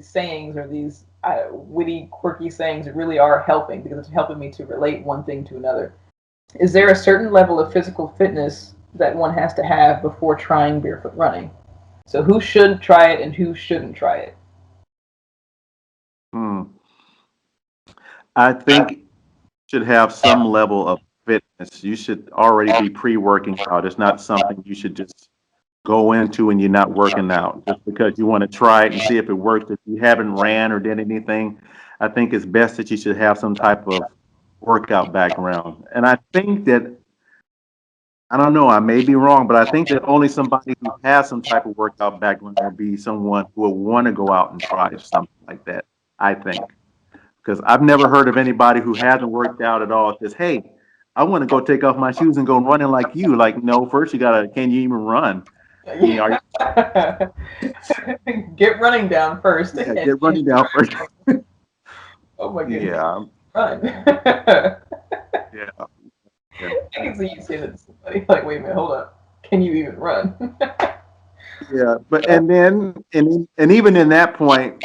sayings or these witty, quirky sayings really are helping because it's helping me to relate one thing to another. Is there a certain level of physical fitness that one has to have before trying barefoot running? So who should try it and who shouldn't try it? Hmm. I think you should have some level of fitness. You should already be pre-working out. It's not something you should just go into and you're not working out just because you want to try it and see if it works. If you haven't ran or did anything, I think it's best that you should have some type of workout background. And I think that, I don't know, I may be wrong, but I think that only somebody who has some type of workout background will be someone who will want to go out and try something like that, I think. Because I've never heard of anybody who hasn't worked out at all says, "Hey, I want to go take off my shoes and go running like you." Like, no, first you gotta, can you even run? I mean, are you, Get running down first. yeah, get running down first. Oh my goodness, Yeah, run. I yeah, yeah, can see you saying it to somebody like, wait a minute, hold up. Can you even run? yeah. But and even in that point,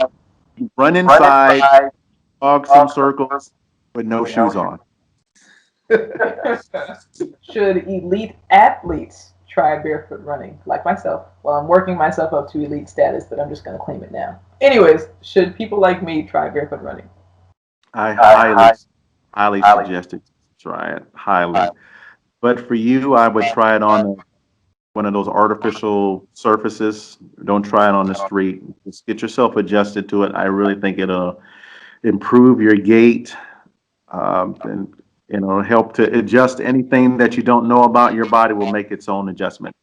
run inside, jog some circles with no shoes on. Should elite athletes try barefoot running, like myself? Well, I'm working myself up to elite status, but I'm just going to claim it now. Anyways, should people like me try barefoot running? I highly suggest it. Try it highly. But for you, I would try it on one of those artificial surfaces. Don't try it on the street. Just get yourself adjusted to it. I really think it'll improve your gait, and help to adjust anything that you don't know about. Your body will make its own adjustment.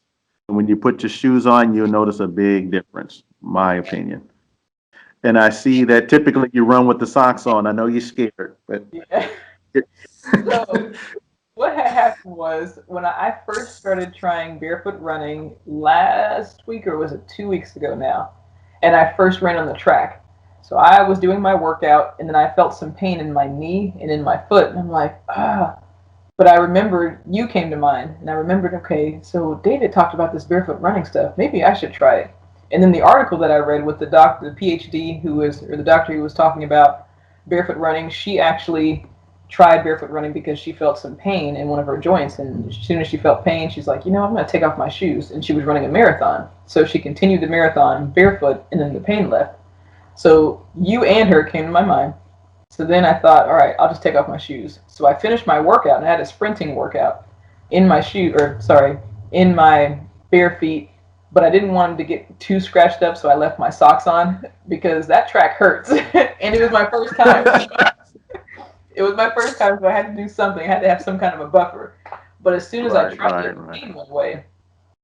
And when you put your shoes on, you'll notice a big difference, my opinion. And I see that typically you run with the socks on. I know you're scared, but Yeah. So what had happened was when I first started trying barefoot running last week, or was it 2 weeks ago now? And I first ran on the track. So I was doing my workout, and then I felt some pain in my knee and in my foot, and I'm like, ah. But I remembered you came to mind, and I remembered, okay, so David talked about this barefoot running stuff. Maybe I should try it. And then the article that I read with the doctor, the PhD who was, or the doctor who was talking about barefoot running, she actually tried barefoot running because she felt some pain in one of her joints. And as soon as she felt pain, she's like, I'm going to take off my shoes. And she was running a marathon. So she continued the marathon barefoot, and then the pain left. So you and her came to my mind. So then I thought, all right, I'll just take off my shoes. So I finished my workout, and I had a sprinting workout in my shoe, or sorry, in my bare feet. But I didn't want them to get too scratched up, so I left my socks on because that track hurts, and it was my first time. It was my first time, so I had to do something. I had to have some kind of a buffer. But as soon as I tried it, the pain went away.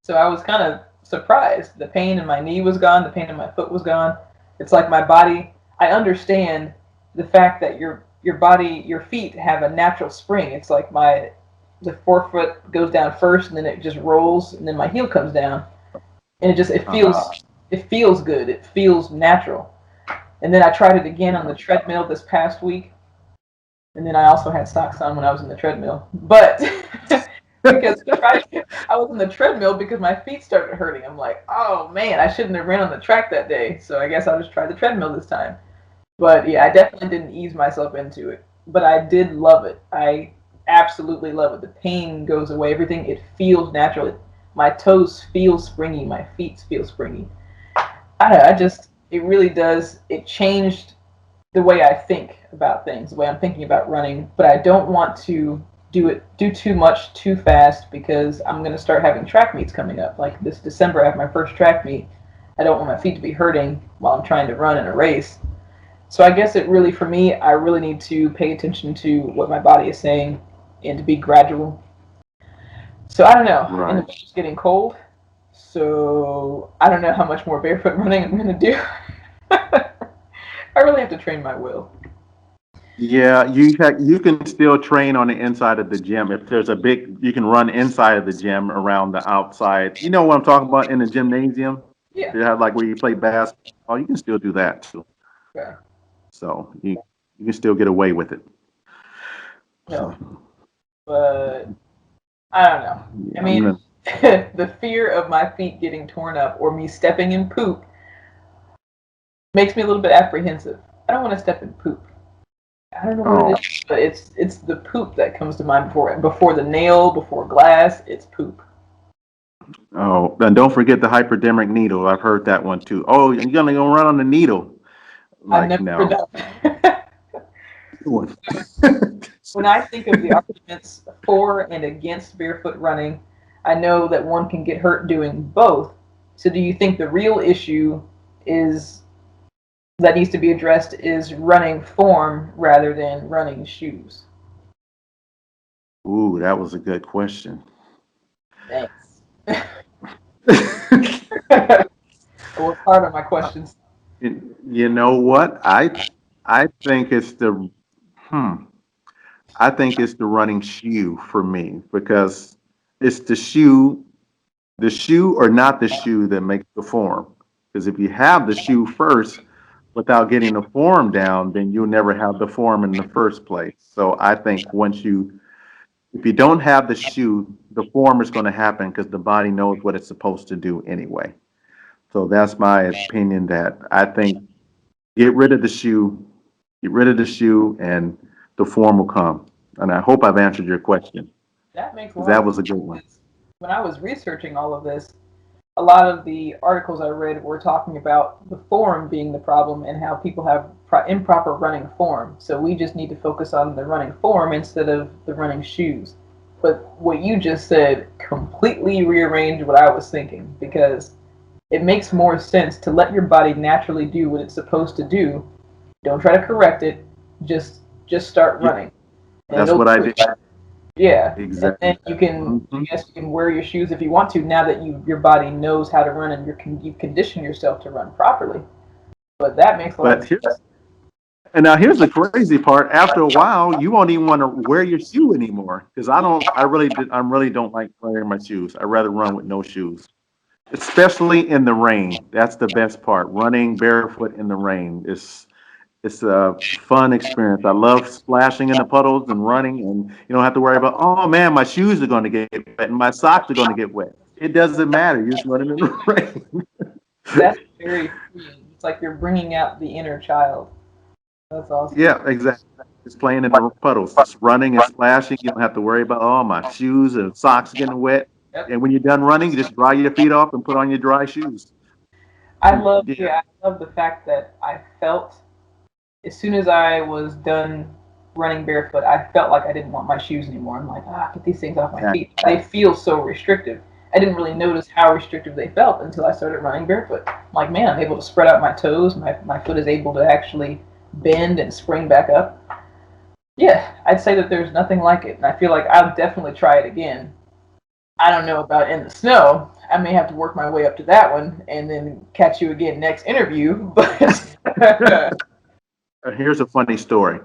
So I was kind of surprised. The pain in my knee was gone. The pain in my foot was gone. It's like my body. I understand the fact that your body, your feet have a natural spring. It's like the forefoot goes down first, and then it just rolls, and then my heel comes down, and it feels good. It feels natural. And then I tried it again on the treadmill this past week, and then I also had socks on when I was in the treadmill. But because I was in the treadmill because my feet started hurting. I'm like, oh man, I shouldn't have ran on the track that day. So I guess I'll just try the treadmill this time. But yeah, I definitely didn't ease myself into it. But I did love it. I absolutely love it. The pain goes away. Everything, it feels natural. My toes feel springy. My feet feel springy. I don't know, it really does. It changed the way I think about things, the way I'm thinking about running. But I don't want to do too much too fast, because I'm going to start having track meets coming up. Like this December, I have my first track meet. I don't want my feet to be hurting while I'm trying to run in a race. So I guess it really, for me, I really need to pay attention to what my body is saying and to be gradual. So I don't know. And the Right. weather's getting cold, so I don't know how much more barefoot running I'm going to do. I really have to train my will. Yeah, you can still train on the inside of the gym. If there's a big, you can run inside of the gym around the outside. You know what I'm talking about in the gymnasium? Yeah. You have like where you play basketball. You can still do that too. Okay. So you can still get away with it. No, So but I don't know. I yeah, mean, the fear of my feet getting torn up or me stepping in poop makes me a little bit apprehensive. I don't want to step in poop. I don't know what oh it is, but it's the poop that comes to mind before the nail, before glass. It's poop. oh, and don't forget the hypodermic needle. I've heard that one too. Oh, you're gonna run on the needle? I've Like never heard no. that. When I think of the arguments for and against barefoot running, I know that one can get hurt doing both. So, do you think the real issue is that needs to be addressed is running form rather than running shoes? Ooh, that was a good question. Thanks. It was hard on my questions. You know what? I think it's the hmm. I think it's the running shoe for me because it's the shoe or not the shoe that makes the form. Because if you have the shoe first without getting the form down, then you'll never have the form in the first place. So I think if you don't have the shoe, the form is going to happen because the body knows what it's supposed to do anyway. So that's my opinion that I think get rid of the shoe, get rid of the shoe, and the form will come. And I hope I've answered your question That makes a because lot that of was a good one. sense. When I was researching all of this, a lot of the articles I read were talking about the form being the problem and how people have improper running form. So we just need to focus on the running form instead of the running shoes. But what you just said completely rearranged what I was thinking, because it makes more sense to let your body naturally do what it's supposed to do. Don't try to correct it. Just start Yeah, running, and that's it'll what I did. yeah, and Exactly. then you can, I Hmm. guess you can wear your shoes if you want to. Now that your body knows how to run and you've conditioned yourself to run properly. But that makes a lot of But sense. and now here's the crazy part. After a while, you won't even want to wear your shoe anymore because I don't. I really don't like wearing my shoes. I rather run with no shoes, especially in the rain. That's the best part. Running barefoot in the rain is it's a fun experience. I love splashing in the puddles and running, and you don't have to worry about, oh man, my shoes are going to get wet and my socks are going to get wet. It doesn't matter. You're just running in the rain. That's very freeing. It's like you're bringing out the inner child. That's awesome. Yeah, exactly. Just playing in the puddles, just running and splashing. You don't have to worry about, oh, my shoes and socks getting wet. Yep. And when you're done running, you just dry your feet off and put on your dry shoes. Yeah, I love the fact that I felt as soon as I was done running barefoot, I felt like I didn't want my shoes anymore. I'm like, get these things off my feet. exactly. They feel so restrictive. I didn't really notice how restrictive they felt until I started running barefoot. I'm like, man, I'm able to spread out my toes. My foot is able to actually bend and spring back up. Yeah, I'd say that there's nothing like it. And I feel like I'll definitely try it again. I don't know about in the snow. I may have to work my way up to that one and then catch you again next interview. But Here's a funny story.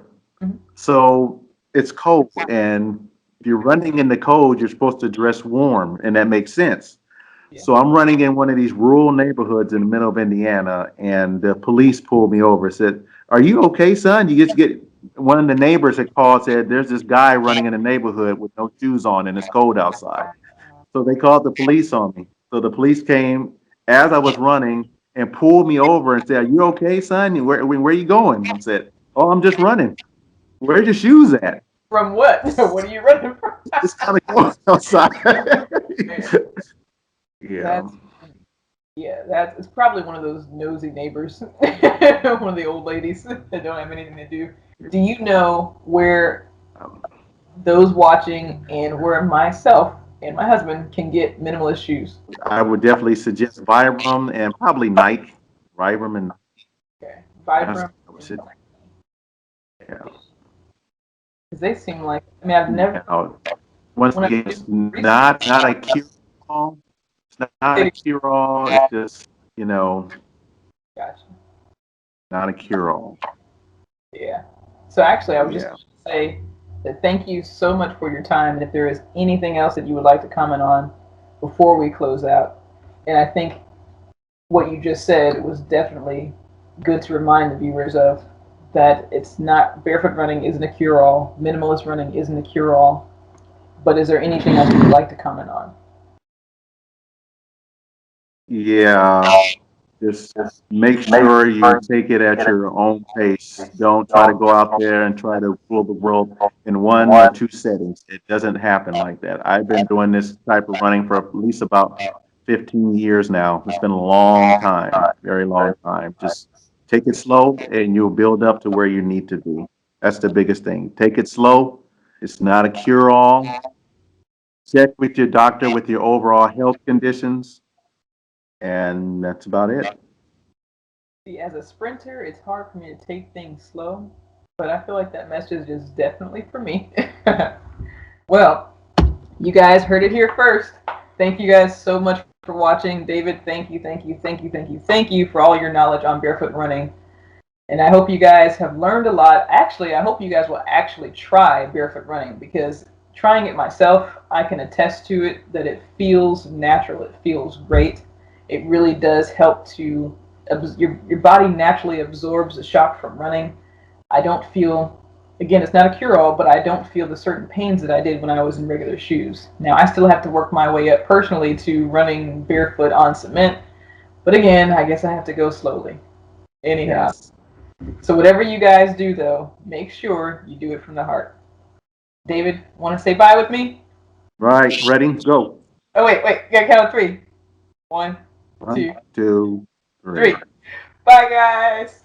So it's cold, and if you're running in the cold, you're supposed to dress warm, and that makes sense. yeah. So I'm running in one of these rural neighborhoods in the middle of Indiana, and the police pulled me over. Said, "Are you okay, son? You just get." One of the neighbors had called, said, "There's this guy running in the neighborhood with no shoes on, and it's cold outside." So they called the police on me. So the police came as I was running and pulled me over and said, "Are you okay, son? Where are you going?" I said, "Oh, I'm just running. Where's your shoes at?" From what? What are you running from? Just kind of going outside. Man, Yeah. that's yeah, that's it's probably one of those nosy neighbors, one of the old ladies that don't have anything to do. Do you know where those watching and where myself and my husband can get minimalist shoes? I would definitely suggest Vibram and probably Nike. Vibram and Okay, that's Vibram I would and say, Nike. yeah. Because they seem like, I mean, I've never, Now, once when I again, did it's research, not a cure all. It's not a cure all. It's just gotcha. not a cure all. Yeah. So actually, I So would just yeah. say that thank you so much for your time. And if there is anything else that you would like to comment on before we close out, and I think what you just said was definitely good to remind the viewers of that it's not barefoot running isn't a cure all, minimalist running isn't a cure all. But is there anything else you would like to comment on? Yeah. Just make sure you take it at your own pace. Don't try to go out there and try to rule the world in 1 or 2 settings. It doesn't happen like that. I've been doing this type of running for at least about 15 years now. It's been a long time, very long time. Just take it slow and you'll build up to where you need to be. That's the biggest thing. Take it slow. It's not a cure-all. Check with your doctor with your overall health conditions, and that's about it. See, as a sprinter, it's hard for me to take things slow, but I feel like that message is definitely for me. Well, you guys heard it here first. Thank you guys so much for watching. David, thank you, thank you, thank you, thank you, thank you for all your knowledge on barefoot running. And I hope you guys have learned a lot. Actually, I hope you guys will actually try barefoot running because trying it myself, I can attest to it that it feels natural. It feels great. It really does help to your body naturally absorbs the shock from running. I don't feel, again, it's not a cure-all, but I don't feel the certain pains that I did when I was in regular shoes. Now, I still have to work my way up personally to running barefoot on cement, but again, I guess I have to go slowly. Anyhow, Yes. so whatever you guys do, though, make sure you do it from the heart. David, want to say bye with me? Right, ready, go. Oh, wait, you gotta count of three. One, One, two, two, three. three. Bye, guys.